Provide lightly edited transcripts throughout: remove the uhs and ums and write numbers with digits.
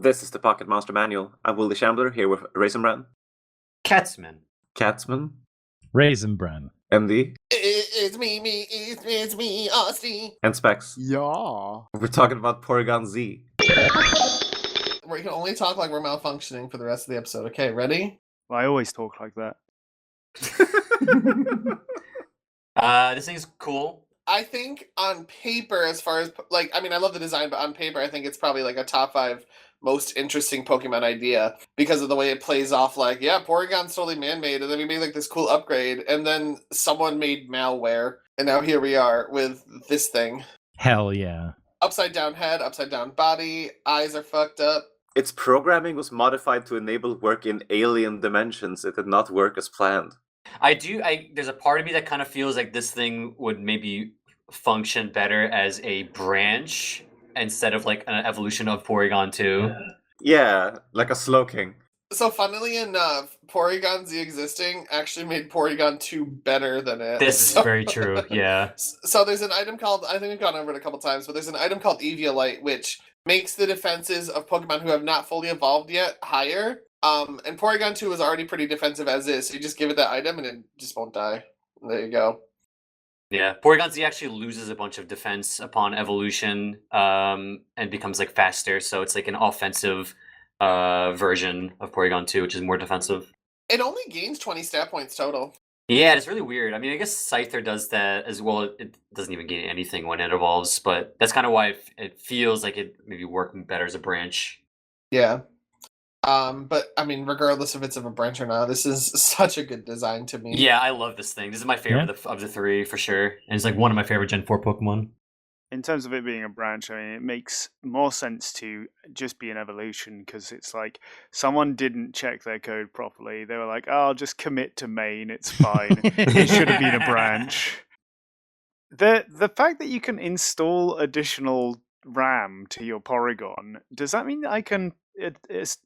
This is the Pocket Monster Manual. I'm Will the Shambler, here with Raisin Bran, Catsman. Catsman, Raisin Bran. MD, It's me, Austin. and Specs. Yeah. We're talking about Porygon-Z. We can only talk like we're malfunctioning for the rest of the episode. Okay, ready? Well, I always talk like that. This thing's cool. I think on paper, as far as, like, I mean, I love the design, but on paper, I think it's probably like a top 5 most interesting Pokemon idea because of the way it plays off. Like, yeah, Porygon's totally man-made, and then we made like this cool upgrade, and then someone made malware, and now here we are with this thing. Hell yeah. Upside down head, upside down body, eyes are fucked up. Its programming was modified to enable work in alien dimensions. It did not work as planned. There's a part of me that kind of feels like this thing would maybe function better as a branch instead of like an evolution of Porygon 2. Yeah, like a Slowking. So funnily enough, Porygon-Z existing actually made Porygon 2 better than it. This is very true, yeah. So there's an item called, I think we've gone over it a couple times, but there's an item called Eviolite, which makes the defenses of Pokemon who have not fully evolved yet higher. And Porygon 2 is already pretty defensive as is, so you just give it that item and it just won't die. There you go. Yeah, Porygon-Z actually loses a bunch of defense upon evolution, and becomes like faster, so it's like an offensive version of Porygon 2, which is more defensive. It only gains 20 stat points total. Yeah, it's really weird. I mean, I guess Scyther does that as well. It doesn't even gain anything when it evolves, but that's kind of why it feels like it maybe worked better as a branch. Yeah. But I mean, regardless if it's of a branch or not, this is such a good design to me. Yeah, I love this thing. This is my favorite of the 3 for sure, and it's like one of my favorite Gen 4 Pokemon. In terms of it being a branch, I mean, it makes more sense to just be an evolution because it's like someone didn't check their code properly. They were like, "Oh, I'll just commit to main. It's fine. It should have been a branch." The fact that you can install additional RAM to your Porygon, does that mean that I can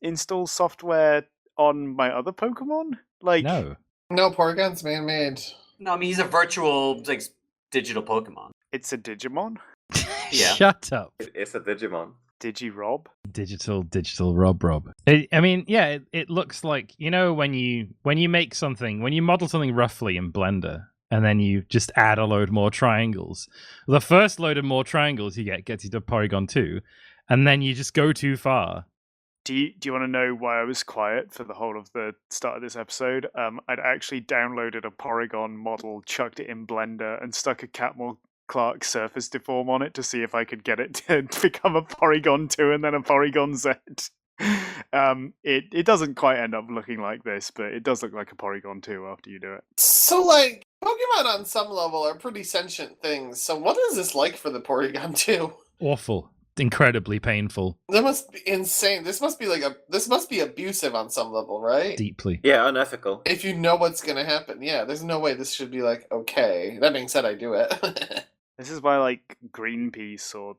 install software on my other Pokemon? Like, No. No, Porygon's man-made. No, I mean he's a virtual like digital Pokemon. it's a Digimon? Yeah. Shut up. It's a Digimon. Digirob? Digital Rob. It looks like, when you make something, when you model something roughly in Blender, and then you just add a load more triangles. The first load of more triangles you gets you to Porygon 2, and then you just go too far. Do you want to know why I was quiet for the whole of the start of this episode? I'd actually downloaded a Porygon model, chucked it in Blender, and stuck a Catmull Clark surface deform on it to see if I could get it to become a Porygon 2 and then a Porygon-Z. It doesn't quite end up looking like this, but it does look like a Porygon 2 after you do it. So, like, Pokemon on some level are pretty sentient things. So what is this like for the Porygon 2? Awful. Incredibly painful. That must be insane. This must be abusive on some level, right? Deeply. Yeah, unethical. If you know what's gonna happen, yeah, there's no way this should be like, okay. That being said, I do it. This is why, like, Greenpeace or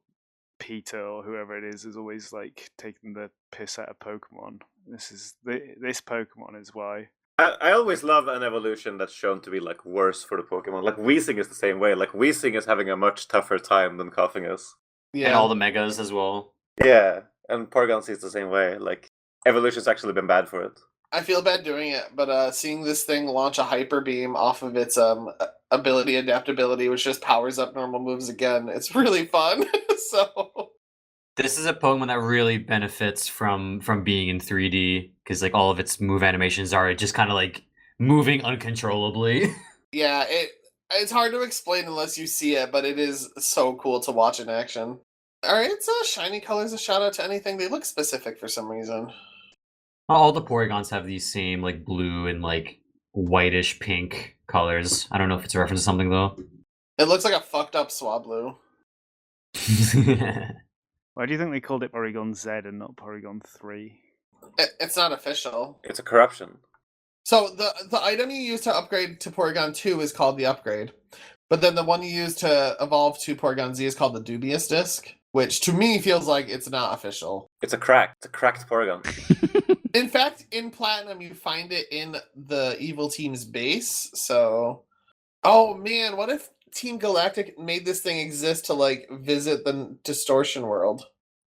PETA or whoever it is always, like, taking the piss out of Pokemon. This Pokemon is why. I always love an evolution that's shown to be like worse for the Pokemon. Like Weezing is the same way. Like Weezing is having a much tougher time than Coughing is. Yeah. And all the megas as well. Yeah, and Porygon-Z is the same way. Like evolution's actually been bad for it. I feel bad doing it, but seeing this thing launch a Hyper Beam off of its adaptability, which just powers up normal moves again, it's really fun. So This is a Pokemon that really benefits from being in 3D because like all of its move animations are just kind of like moving uncontrollably. yeah, it's hard to explain unless you see it, but it is so cool to watch in action. Are its shiny colors a shout out to anything? They look specific for some reason. All the Porygons have these same like blue and like whitish pink colors. I don't know if it's a reference to something though. It looks like a fucked up Swablu. Why do you think they called it Porygon-Z and not Porygon 3? It's not official. It's a corruption. So the item you use to upgrade to Porygon 2 is called the upgrade. But then the one you use to evolve to Porygon-Z is called the dubious disc, which to me feels like it's not official. It's a cracked Porygon. In fact, in Platinum, you find it in the Evil Team's base, so... Oh man, what if Team Galactic made this thing exist to, like, visit the Distortion world?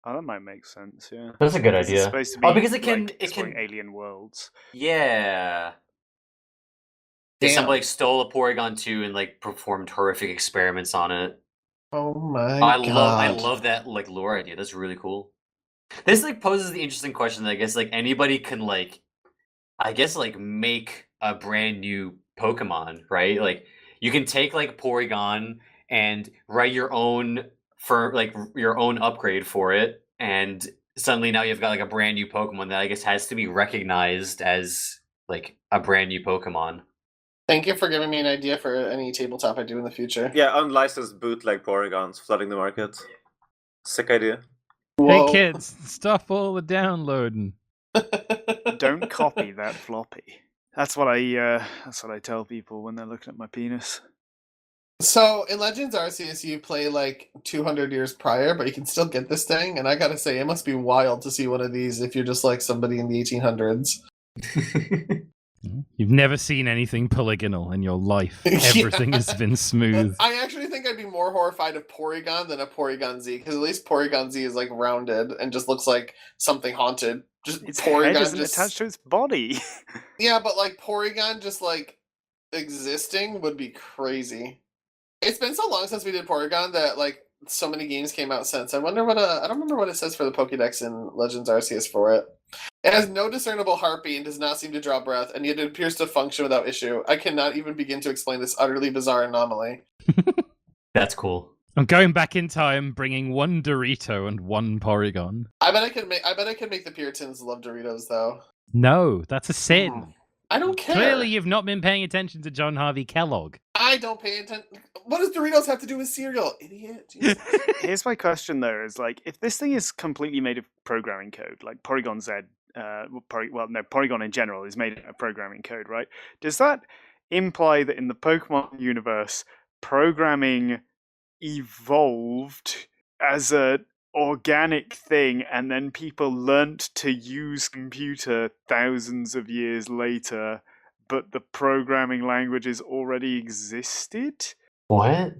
Oh, that might make sense. Yeah, That's a good 'Cause it's idea. supposed to be Oh, because it like can exploring alien worlds. yeah. If Damn. somebody like, stole a Porygon 2 and like performed horrific experiments on it. Oh my I god. love that like lore idea. That's really cool. This like poses the interesting question that I guess like anybody can like make a brand new Pokemon, right? Like you can take like Porygon and write your own for like your own upgrade for it, and suddenly now you've got like a brand new Pokemon that I guess has to be recognized as like a brand new Pokemon. Thank you for giving me an idea for any tabletop I do in the future. Yeah, unlicensed bootleg Porygons flooding the market. Sick idea. Whoa. Hey kids, stop all the downloading. Don't copy that floppy. That's what I tell people when they're looking at my penis. So in Legends Arceus, you play like 200 years prior, but you can still get this thing. And I gotta say, it must be wild to see one of these if you're just like somebody in the 1800s. You've never seen anything polygonal in your life. Everything has been smooth. I actually think I'd be more horrified of Porygon than a Porygon-Z, because at least Porygon-Z is like rounded and just looks like something haunted. Just Its Porygon head isn't just attached to its body. yeah, but like Porygon just like existing would be crazy. It's been so long since we did Porygon that like so many games came out since. I wonder what I don't remember what it says for the Pokédex in Legends Arceus for it. It has no discernible heartbeat and does not seem to draw breath, and yet it appears to function without issue. I cannot even begin to explain this utterly bizarre anomaly. That's cool. I'm going back in time, bringing one Dorito and one Porygon. I bet I could make the Puritans love Doritos though. No, that's a sin. I don't care. Clearly, you've not been paying attention to John Harvey Kellogg. I don't pay attention. What does Doritos have to do with cereal, idiot? Jesus. Here's my question though: is like if this thing is completely made of programming code, like Porygon-Z, Porygon in general is made of programming code, right? Does that imply that in the Pokemon universe, programming evolved as a organic thing, and then people learnt to use computer thousands of years later, but the programming languages already existed? What?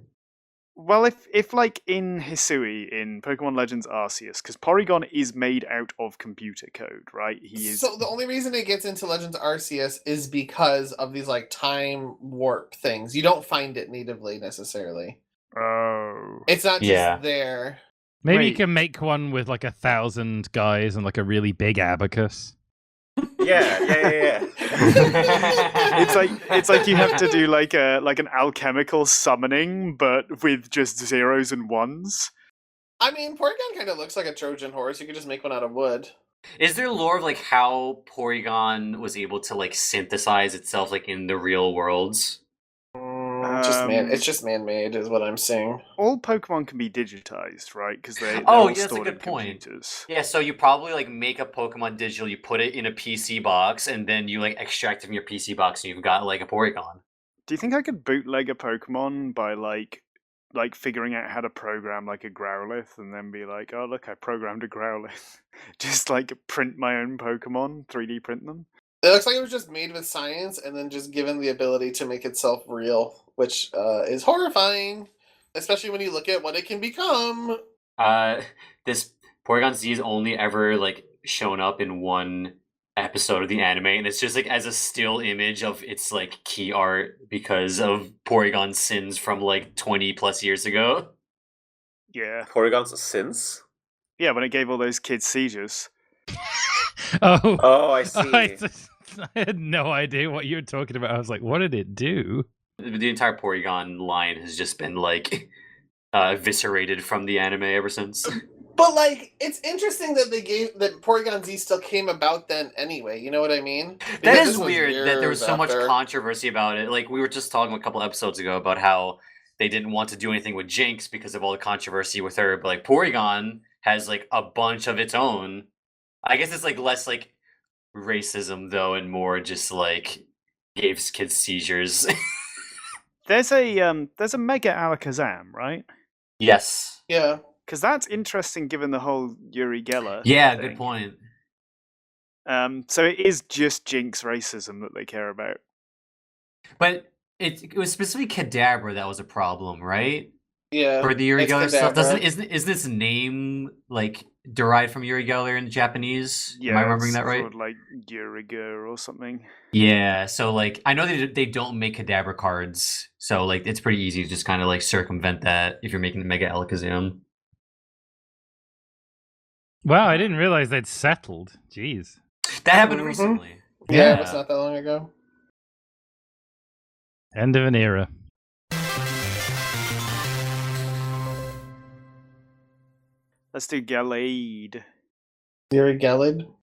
Well, if like in Hisui in Pokemon Legends Arceus, because Porygon is made out of computer code, right? He is. So the only reason it gets into Legends Arceus is because of these like time warp things. You don't find it natively necessarily. Oh. It's not just Yeah. there. Maybe you Wait. can make one with like 1,000 guys and like a really big abacus. Yeah. It's like you have to do like an alchemical summoning, but with just zeros and ones. I mean, Porygon kind of looks like a Trojan horse. You could just make one out of wood. Is there lore of like how Porygon was able to like synthesize itself like in the real worlds? It's just man-made, is what I'm saying. All Pokemon can be digitized, right? Because they're Oh, all yeah, that's a stored good in point. computers. Yeah, so you probably like make a Pokemon digital, you put it in a PC box, and then you like extract it from your PC box, and you've got like a Porygon. Do you think I could bootleg a Pokemon by like figuring out how to program like a Growlithe, and then be like, oh look, I programmed a Growlithe. Just like print my own Pokemon, 3D print them. It looks like it was just made with science and then just given the ability to make itself real, which is horrifying, especially when you look at what it can become. This Porygon-Z has only ever like shown up in one episode of the anime, and it's just like as a still image of its like key art because of Porygon's sins from like 20 plus years ago. Yeah. Porygon's sins? Yeah, when it gave all those kids seizures. Oh, Oh, I see. I had no idea what you were talking about. I was like, what did it do? The entire Porygon line has just been like eviscerated from the anime ever since. But like, it's interesting that that Porygon-Z still came about then anyway. You know what I mean? That Because is this was weird that there was years so much after. controversy about it. Like we were just talking a couple episodes ago about how they didn't want to do anything with Jinx because of all the controversy with her. But like Porygon has like a bunch of its own. I guess it's like less like racism though, and more just like gives kids seizures. There's a Mega Alakazam, right? Yes. Yeah. Because that's interesting given the whole Uri Geller Yeah, thing. good point. So it is just Jinx racism that they care about. But it was specifically Kadabra that was a problem, right? Yeah. for the Yuri it's Geller stuff. Kadabra. Is this name like derived from Yuri Geller in Japanese? Yeah, Am I remembering it's that right? called like Guriger or something. Yeah, so like I know they don't make Kadabra cards, so like it's pretty easy to just kind of like circumvent that if you're making the Mega Alakazam. Wow, I didn't realize they'd settled. Jeez. That happened Mhm. recently. Yeah, it was not that long ago. End of an era. Let's do Gallade. Yuri Gelid.